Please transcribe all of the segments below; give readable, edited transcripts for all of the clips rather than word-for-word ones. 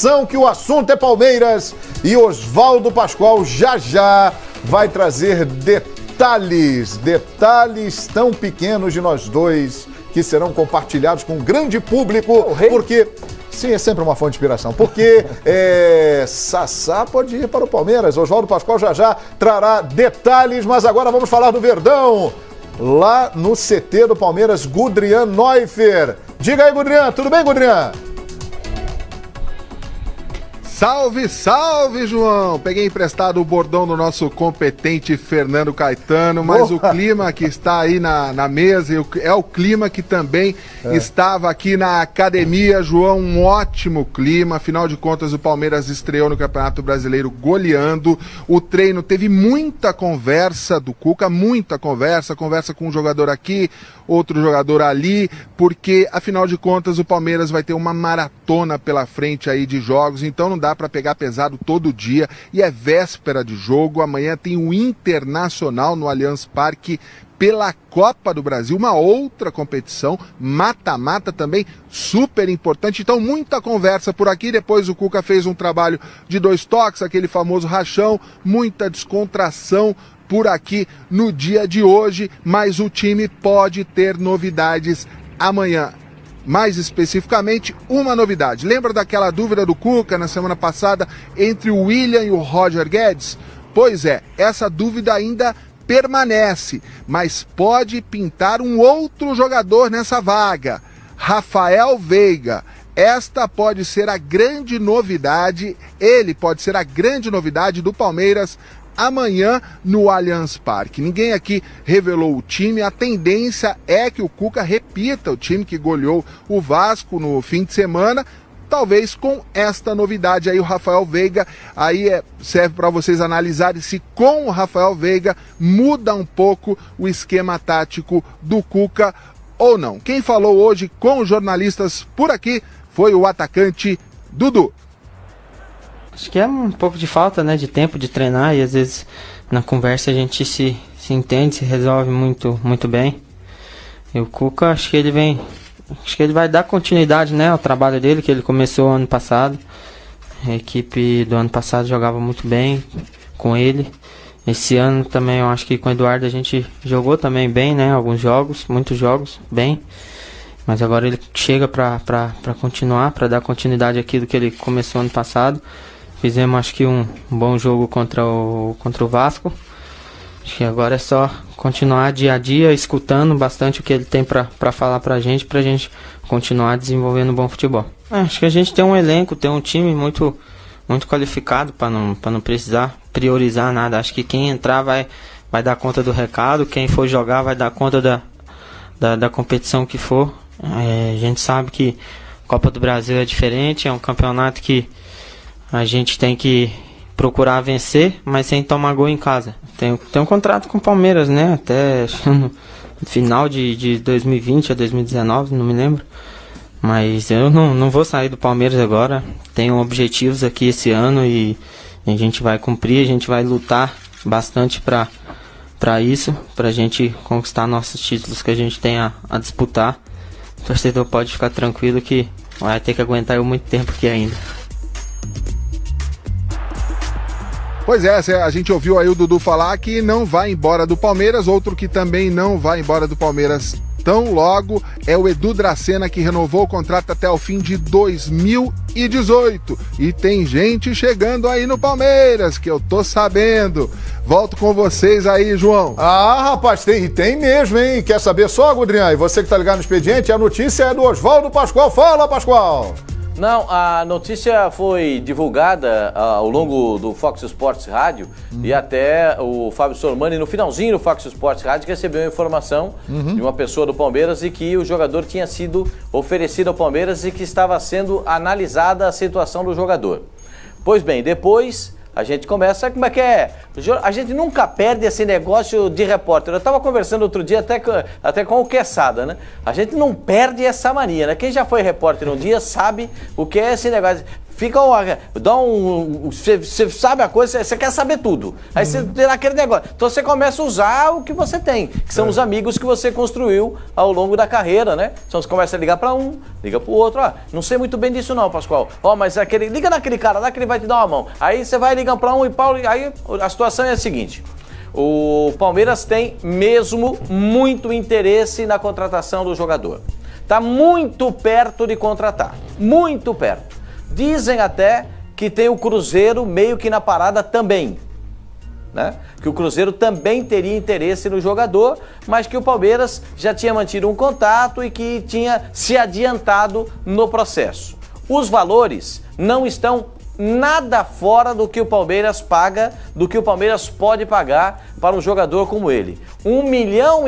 Atenção que o assunto é Palmeiras e Oswaldo Pascoal já vai trazer detalhes tão pequenos de nós dois que serão compartilhados com um grande público, porque... Sim, é sempre uma fonte de inspiração, porque Sassá pode ir para o Palmeiras. Oswaldo Pascoal já trará detalhes, mas agora vamos falar do Verdão. Lá no CT do Palmeiras, Gudrian Neufer. Diga aí, Gudrian, tudo bem, Gudrian? Salve, salve, João! Peguei emprestado o bordão do nosso competente Fernando Caetano, mas o clima que está aí na mesa é o clima que também estava aqui na academia, João. Um ótimo clima, afinal de contas o Palmeiras estreou no Campeonato Brasileiro goleando. O treino teve muita conversa do Cuca, muita conversa com um jogador aqui, outro jogador ali, porque afinal de contas o Palmeiras vai ter uma maratona pela frente aí de jogos, então não dá para pegar pesado todo dia, e é véspera de jogo. Amanhã tem o Internacional no Allianz Parque pela Copa do Brasil, uma outra competição, mata-mata também, super importante. Então muita conversa por aqui. Depois o Cuca fez um trabalho de 2 toques, aquele famoso rachão, muita descontração por aqui no dia de hoje, mas o time pode ter novidades amanhã. Mais especificamente, uma novidade. Lembra daquela dúvida do Cuca na semana passada entre o William e o Roger Guedes? Pois é, essa dúvida ainda permanece, mas pode pintar um outro jogador nessa vaga, Rafael Veiga. Esta pode ser a grande novidade, ele pode ser a grande novidade do Palmeiras amanhã no Allianz Parque. Ninguém aqui revelou o time, a tendência é que o Cuca repita o time que goleou o Vasco no fim de semana, talvez com esta novidade aí, o Rafael Veiga. Aí serve para vocês analisarem se com o Rafael Veiga muda um pouco o esquema tático do Cuca ou não. Quem falou hoje com os jornalistas por aqui foi o atacante Dudu. Acho que é um pouco de falta, né, de tempo de treinar, e às vezes na conversa a gente se entende, se resolve muito bem. E o Cuca, acho que ele vai dar continuidade, né, ao trabalho dele, que ele começou ano passado. A equipe do ano passado jogava muito bem com ele. Esse ano também eu acho que com o Eduardo a gente jogou também bem, né, alguns jogos, muitos jogos, bem. Mas agora ele chega para continuar, para dar continuidade àquilo que ele começou ano passado. Fizemos, acho que, um bom jogo contra o Vasco. Acho que agora é só continuar dia a dia, escutando bastante o que ele tem para falar pra gente continuar desenvolvendo um bom futebol. Acho que a gente tem um elenco, tem um time muito qualificado para não precisar priorizar nada. Acho que quem entrar vai dar conta do recado, quem for jogar vai dar conta da competição que for. A gente sabe que a Copa do Brasil é diferente, é um campeonato que a gente tem que procurar vencer, mas sem tomar gol em casa. Tem um contrato com o Palmeiras, né? Até no final de 2020 a 2019, não me lembro. Mas eu não vou sair do Palmeiras agora. Tenho objetivos aqui esse ano e a gente vai cumprir, a gente vai lutar bastante para isso, para a gente conquistar nossos títulos que a gente tem a disputar. O torcedor pode ficar tranquilo que vai ter que aguentar eu muito tempo aqui ainda. Pois é, a gente ouviu aí o Dudu falar que não vai embora do Palmeiras. Outro que também não vai embora do Palmeiras tão logo é o Edu Dracena, que renovou o contrato até o fim de 2018. E tem gente chegando aí no Palmeiras, que eu tô sabendo. Volto com vocês aí, João. Ah, rapaz, tem mesmo, hein? Quer saber só, Gudrian? E você que tá ligado no expediente, a notícia é do Oswaldo Pascoal. Fala, Pascoal! Não, a notícia foi divulgada ao longo do Fox Sports Rádio e até o Fábio Sormani, no finalzinho do Fox Sports Rádio, recebeu a informação de uma pessoa do Palmeiras e que o jogador tinha sido oferecido ao Palmeiras e que estava sendo analisada a situação do jogador. Pois bem, depois a gente começa, como é que é? A gente nunca perde esse negócio de repórter. Eu estava conversando outro dia até com o Quesada, né? A gente não perde essa mania, né? Quem já foi repórter um dia sabe o que é esse negócio. Você sabe a coisa, você quer saber tudo. Aí você tem aquele negócio. Então você começa a usar o que você tem, que são os amigos que você construiu ao longo da carreira, né? Então você começa a ligar para um, liga para o outro. Não sei muito bem disso não, Pascoal. Mas liga naquele cara lá que ele vai te dar uma mão. Aí você vai ligar para um e Paulo, aí a situação é a seguinte. O Palmeiras tem mesmo muito interesse na contratação do jogador. Está muito perto de contratar, muito perto. Dizem até que tem o Cruzeiro meio que na parada também, né? Que o Cruzeiro também teria interesse no jogador, mas que o Palmeiras já tinha mantido um contato e que tinha se adiantado no processo. Os valores não estão nada fora do que o Palmeiras paga, do que o Palmeiras pode pagar para um jogador como ele. $1,5 milhão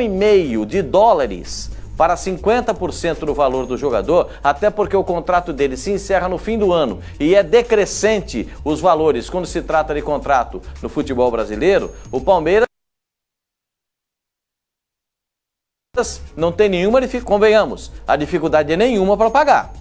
para 50% do valor do jogador, até porque o contrato dele se encerra no fim do ano e é decrescente os valores quando se trata de contrato no futebol brasileiro, o Palmeiras não tem nenhuma dificuldade, convenhamos, a dificuldade é nenhuma para pagar.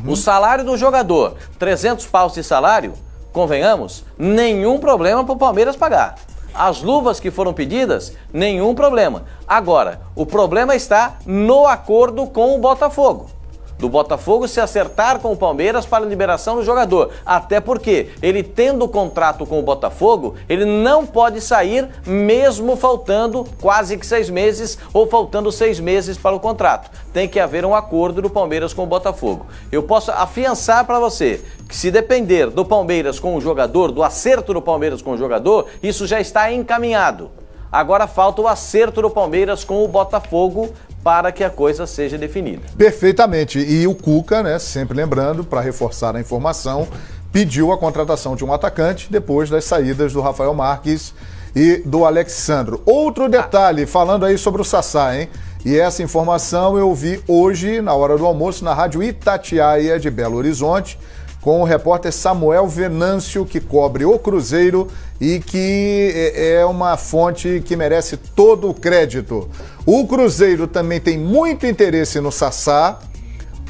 O salário do jogador, 300 paus de salário, convenhamos, nenhum problema para o Palmeiras pagar. As luvas que foram pedidas, nenhum problema. Agora, o problema está no acordo com o Botafogo. Do Botafogo se acertar com o Palmeiras para a liberação do jogador. Até porque ele tendo contrato com o Botafogo, ele não pode sair mesmo faltando quase que 6 meses ou faltando 6 meses para o contrato. Tem que haver um acordo do Palmeiras com o Botafogo. Eu posso afiançar para você que se depender do Palmeiras com o jogador, do acerto do Palmeiras com o jogador, isso já está encaminhado. Agora falta o acerto do Palmeiras com o Botafogo para que a coisa seja definida. Perfeitamente. E o Cuca, né, sempre lembrando, para reforçar a informação, pediu a contratação de um atacante depois das saídas do Rafael Marques e do Alexandro. Outro detalhe, falando aí sobre o Sassá, hein? E essa informação eu vi hoje, na hora do almoço, na Rádio Itatiaia de Belo Horizonte, com o repórter Samuel Venâncio, que cobre o Cruzeiro e que é uma fonte que merece todo o crédito. O Cruzeiro também tem muito interesse no Sassá.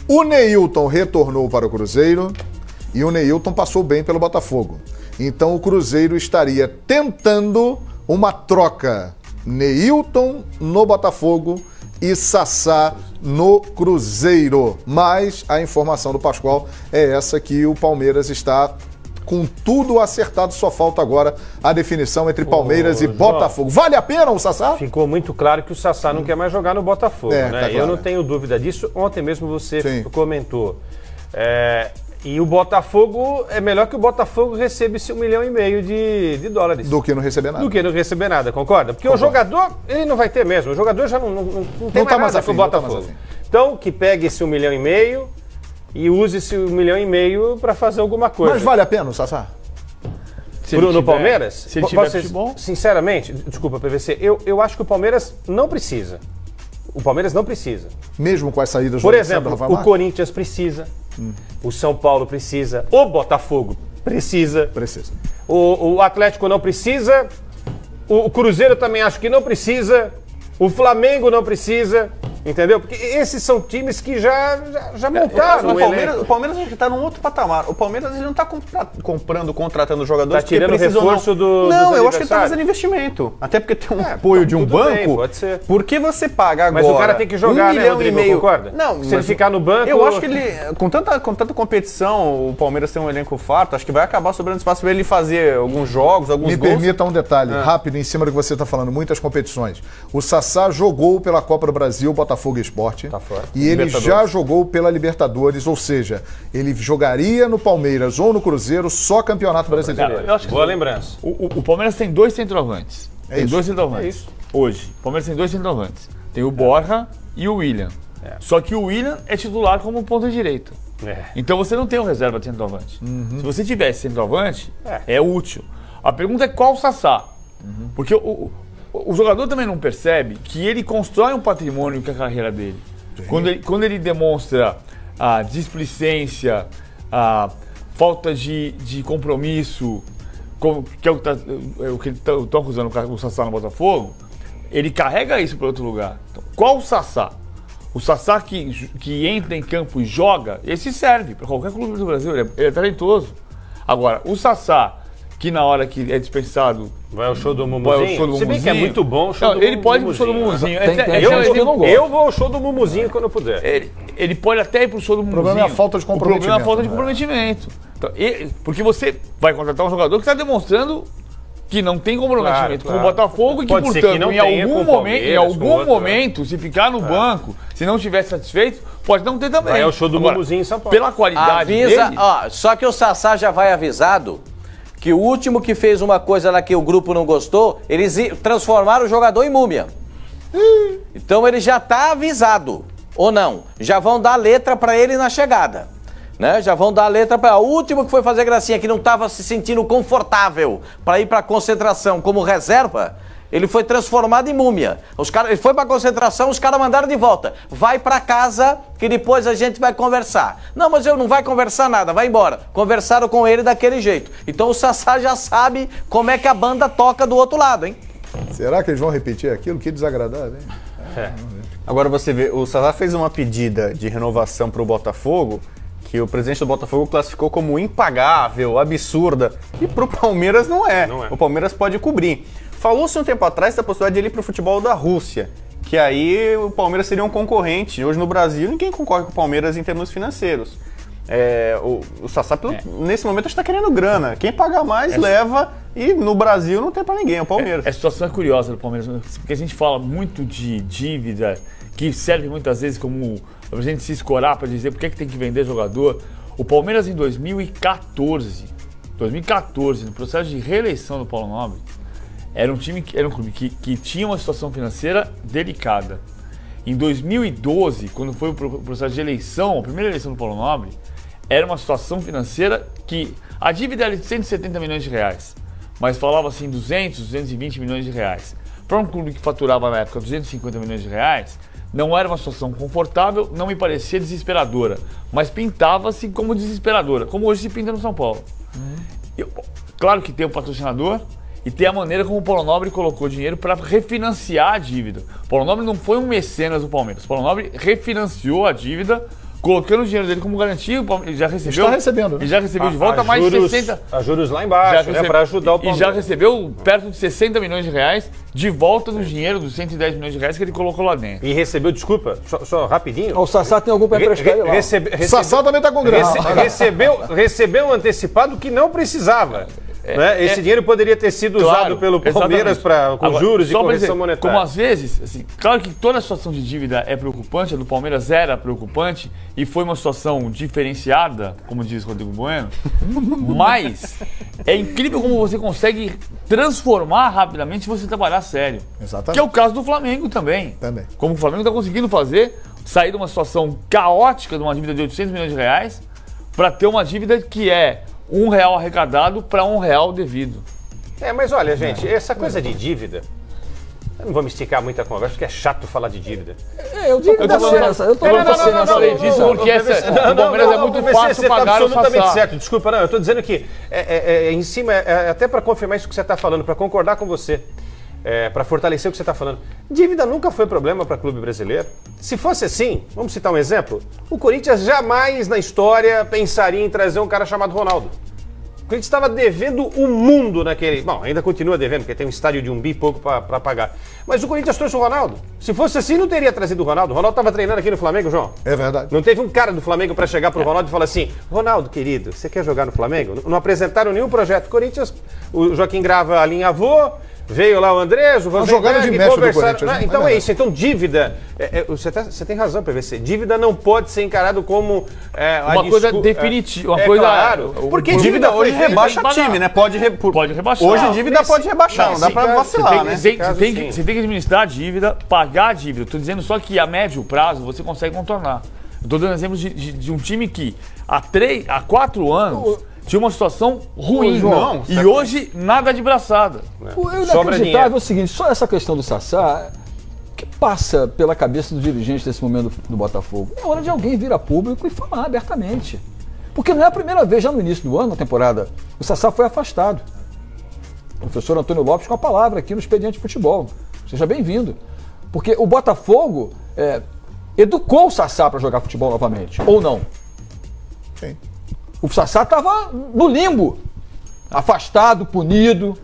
O Neilton retornou para o Cruzeiro e o Neilton passou bem pelo Botafogo. Então o Cruzeiro estaria tentando uma troca. Neilton no Botafogo e Sassá no Cruzeiro. Mas a informação do Pascoal é essa, que o Palmeiras está com tudo acertado, só falta agora a definição entre Palmeiras e Botafogo. Vale a pena o Sassá? Ficou muito claro que o Sassá não quer mais jogar no Botafogo, né? Tá claro. Eu não tenho dúvida disso. Ontem mesmo você comentou. E o Botafogo, é melhor que o Botafogo receba esse $1,5 milhão de dólares. Do que não receber nada. Do que não receber nada, concorda? Porque o jogador, ele não vai ter mesmo. O jogador já não tem mais nada com o Botafogo. Então, que pegue esse $1,5 milhão e use esse $1,5 milhão para fazer alguma coisa. Mas vale a pena o Sassá? No Palmeiras? Se ele tiver futebol? Sinceramente, desculpa, PVC, eu acho que o Palmeiras não precisa. O Palmeiras não precisa. Mesmo com as saídas do Por exemplo, o Corinthians precisa, o São Paulo precisa, o Botafogo precisa. O Atlético não precisa, o Cruzeiro também acho que não precisa, o Flamengo não precisa. Entendeu? Porque esses são times que já montaram o Palmeiras acho que está num outro patamar. O Palmeiras ele não está contratando jogadores. Está tirando reforço do. Não, eu acho que ele está fazendo investimento. Até porque tem um apoio de um banco. Bem, pode ser. Por que você paga agora? Mas o cara tem que jogar, né, Rodrigo? Concorda? Não, se ele ficar no banco. Eu acho que ele, com tanta competição, o Palmeiras tem um elenco farto, acho que vai acabar sobrando espaço para ele fazer alguns jogos, alguns gols. Me permita um detalhe rápido em cima do que você está falando, muitas competições. O Sassá jogou pela Copa do Brasil, Botafogo e Sport. Tá fora. E ele já jogou pela Libertadores, ou seja, ele jogaria no Palmeiras ou no Cruzeiro só Campeonato Brasileiro. Eu acho que boa lembrança. O Palmeiras tem 2 centroavantes. Tem 2 centroavantes. É isso. Hoje, o Palmeiras tem 2 centroavantes. Tem o Borja e o William. Só que o William é titular como ponta direita. Então você não tem um reserva de centroavante. Se você tivesse centroavante, é útil. A pergunta é qual o Sassá? Porque o jogador também não percebe que ele constrói um patrimônio com a carreira dele. Quando ele demonstra a displicência, a falta de compromisso, que é o que estão acusando o Sassá no Botafogo, ele carrega isso para outro lugar. Então, qual o Sassá? O Sassá que entra em campo e joga, esse serve para qualquer clube do Brasil, ele é talentoso. Agora, o Sassá, que na hora que é dispensado... Vai ao show do Mumuzinho? Se bem que é muito bom o show do Mumuzinho. Ele pode ir pro show do Mumuzinho. Eu vou ao show do Mumuzinho quando eu puder. Ele pode até ir pro show do Mumuzinho. O problema é a falta de comprometimento. O problema é a falta de comprometimento. Então, porque você vai contratar um jogador que está demonstrando que não tem comprometimento com o Botafogo e que, portanto, em algum momento, se ficar no banco, se não estiver satisfeito, pode não ter também. Vai ao show do Mumuzinho em São Paulo. Pela qualidade dele... Só que o Sassá já vai avisado que o último que fez uma coisa lá que o grupo não gostou, eles transformaram o jogador em múmia. Então ele já está avisado, ou não? Já vão dar letra para ele na chegada. Né? Já vão dar a letra para o último que foi fazer gracinha, que não estava se sentindo confortável para ir para a concentração como reserva, ele foi transformado em múmia. Ele foi para a concentração, os caras mandaram de volta. Vai para casa que depois a gente vai conversar. Não, mas eu não vai conversar nada, vai embora. Conversaram com ele daquele jeito. Então o Sassá já sabe como é que a banda toca do outro lado, hein? Será que eles vão repetir aquilo? Que desagradável, hein? Agora você vê, o Sassá fez uma pedida de renovação para o Botafogo, que o presidente do Botafogo classificou como impagável, absurda, e para o Palmeiras não é. O Palmeiras pode cobrir. Falou-se um tempo atrás da possibilidade de ele ir para o futebol da Rússia, que aí o Palmeiras seria um concorrente. Hoje no Brasil ninguém concorre com o Palmeiras em termos financeiros. O Sassá, nesse momento, está querendo grana. Quem pagar mais leva, e no Brasil não tem para ninguém, é o Palmeiras. A situação é curiosa do Palmeiras, porque a gente fala muito de dívida, que serve muitas vezes como a gente se escorar para dizer por que tem que vender jogador. O Palmeiras em 2014, no processo de reeleição do Paulo Nobre, era um clube que tinha uma situação financeira delicada. Em 2012, quando foi o processo de eleição, a primeira eleição do Paulo Nobre, era uma situação financeira que a dívida era de 170 milhões de reais, mas falava assim 220 milhões de reais. Para um clube que faturava na época 250 milhões de reais, não era uma situação confortável, não me parecia desesperadora, mas pintava-se como desesperadora, como hoje se pinta no São Paulo. Claro que tem um patrocinador e tem a maneira como o Paulo Nobre colocou dinheiro para refinanciar a dívida. O Paulo Nobre não foi um mecenas do Palmeiras, o Paulo Nobre refinanciou a dívida, colocando o dinheiro dele como garantia. Ele já recebeu. Está recebendo, né? Ele já recebeu de volta mais de 60. A juros lá embaixo, para ajudar o Palmeiras. E já recebeu perto de 60 milhões de reais de volta do dinheiro, dos 110 milhões de reais que ele colocou lá dentro. E recebeu, desculpa, só rapidinho. O Sassá tem algum para emprestar ele lá. O Sassá também está com grana. Recebeu um antecipado que não precisava. Esse dinheiro poderia ter sido usado pelo Palmeiras com juros e correção monetária. Como às vezes, assim, claro que toda a situação de dívida é preocupante, a do Palmeiras era preocupante e foi uma situação diferenciada, como diz Rodrigo Bueno, mas é incrível como você consegue transformar rapidamente se você trabalhar sério. Exatamente. Que é o caso do Flamengo também. Como o Flamengo está conseguindo fazer, sair de uma situação caótica, de uma dívida de 800 milhões de reais, para ter uma dívida que é R$1 arrecadado para R$1 devido. Mas olha, gente, essa coisa de dívida, eu não vou me esticar muito a conversa, porque é chato falar de dívida. Eu tô com paciência. Eu falei disso porque o Palmeiras é muito fácil pagar o Sassá. Absolutamente certo. Desculpa, não, eu tô dizendo que em cima, até para confirmar isso que você está falando, para concordar com você, para fortalecer o que você está falando. Dívida nunca foi problema para clube brasileiro. Se fosse assim, vamos citar um exemplo, o Corinthians jamais na história pensaria em trazer um cara chamado Ronaldo. O Corinthians estava devendo o mundo naquele... Bom, ainda continua devendo, porque tem um estádio de 1 bi e pouco para pagar. Mas o Corinthians trouxe o Ronaldo. Se fosse assim, não teria trazido o Ronaldo. O Ronaldo estava treinando aqui no Flamengo, João. É verdade. Não teve um cara do Flamengo para chegar pro Ronaldo e falar assim: Ronaldo, querido, você quer jogar no Flamengo? Não apresentaram nenhum projeto. Corinthians, o Joaquim Grava alinhavou, veio lá o Andrés, o Vanderberg, de mestre do Corinthians. Então é isso. Então dívida, você tem razão, PVC. Dívida não pode ser encarado como uma coisa definitiva. Uma coisa, claro. Porque dívida hoje rebaixa time, né? Pode rebaixar. Hoje dívida pode rebaixar, não dá para vacilar, né? Você tem que administrar a dívida, pagar a dívida. Estou dizendo só que a médio prazo você consegue contornar. Estou dando exemplos de um time que há 4 anos tinha uma situação ruim. E hoje nada de braçada. O inacreditável é o seguinte, só essa questão do Sassá, que passa pela cabeça dos dirigentes desse momento do Botafogo. É hora de alguém vir a público e falar abertamente. Porque não é a primeira vez, já no início do ano, na temporada, o Sassá foi afastado. O professor Antônio Lopes com a palavra aqui no Expediente de Futebol. Seja bem-vindo. Porque o Botafogo educou o Sassá para jogar futebol novamente, ou não? Sim. O Sassá estava no limbo, afastado, punido,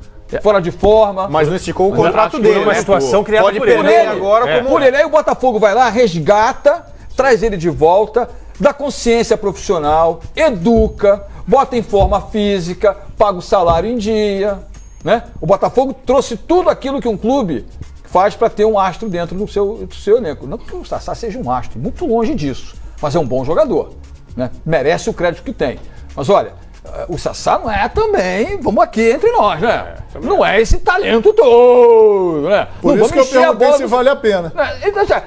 fora de forma. Mas não esticou o contrato dele, uma situação criada Pode por ele. perder agora como... Por ele, aí o Botafogo vai lá, resgata, traz ele de volta, dá consciência profissional, educa, bota em forma física, paga o salário em dia, né? O Botafogo trouxe tudo aquilo que um clube faz para ter um astro dentro do seu elenco. Não que o Sassá seja um astro, muito longe disso, mas é um bom jogador, né? Merece o crédito que tem. Mas olha, o Sassá não é também, vamos aqui entre nós, né? Não é esse talento todo, né? Por não isso que eu perguntei se vale a pena.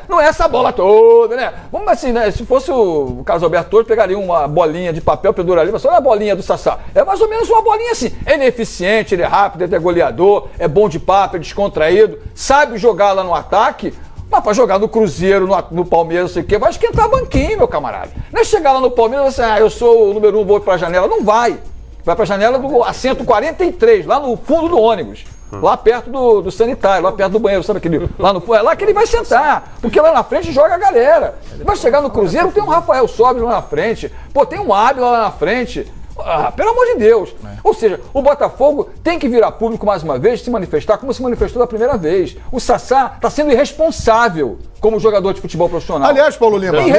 Não é essa bola toda, né? Vamos assim, né? Se fosse o Carlos Alberto Torres, pegaria uma bolinha de papel, penduraria, mas olha a bolinha do Sassá. É mais ou menos uma bolinha assim. Ele é eficiente, ele é rápido, ele é goleador, é bom de papo, é descontraído, sabe jogar lá no ataque. Mas para jogar no Cruzeiro, no Palmeiras, não sei o quê, vai esquentar banquinho, meu camarada. não é chegar lá no Palmeiras e assim, eu sou o número 1, vou para a janela. Não vai. Vai para a janela do assento 43, lá no fundo do ônibus. Lá perto do sanitário, lá perto do banheiro, sabe aquele? É lá que ele vai sentar, porque lá na frente joga a galera. Ele vai chegar no Cruzeiro, tem um Rafael Sobres lá na frente, pô, tem um Ábila lá na frente. Ah, pelo amor de Deus. Ou seja, o Botafogo tem que virar público mais uma vez, se manifestar como se manifestou da primeira vez. O Sassá está sendo irresponsável como jogador de futebol profissional. Aliás, Paulo Lima, me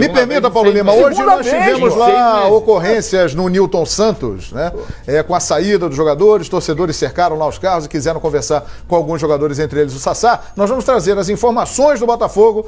permita, Paulo Lima, hoje nós tivemos lá ocorrências no Newton Santos, né? Com a saída dos jogadores, torcedores cercaram lá os carros e quiseram conversar com alguns jogadores, entre eles o Sassá. Nós vamos trazer as informações do Botafogo.